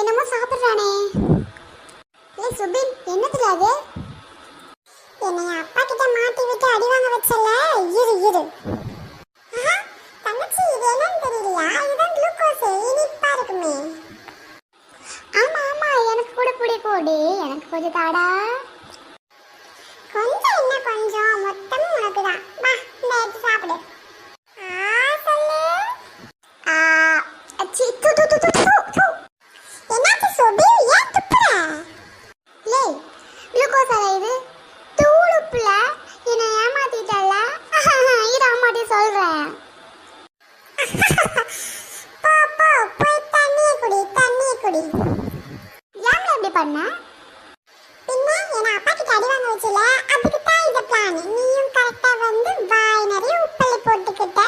என்னமோ சாப்பிடுறானே. ஏய் சுபின், என்னதுல அது? என்னை அப்பா கிட்ட மாட்டி விட்டு அடி வாங்க வச்சல, இரு. தங்கச்சி, இது என்னன்னு தெரியலையா? இதுதான் குளுக்கோஸ், இனிப்பா இருக்குமே. ஆமா, எனக்கு கூட பிடிக்கும். எனக்கு கொஞ்சம் தாடா. கொஞ்சம் என்ன கொஞ்சம், மொத்தமும் உனக்கு தான். வா, இந்த எடுத்து சாப்பிடு. சொல்லு. அச்சி, என்னாச்சு சுபி, ஏன் துப்புற? லேய், குளுக்கோஸ் அலை இது. தூளுப்புல என்னை ஏமாத்திட்டல. இரு, அம்மாட்டி சொல்றேன். போய் தண்ணியை குடி. ஏன் இப்படி பண்ண? பின்ன என்ன அப்பா கிட்ட அடி வாங்க வச்சல, அதுக்கு தான் இந்த பிளான். நீயும் கரெக்டா வந்து வாய் நிறைய உப்பள்ளி போட்டுக்கிட்ட.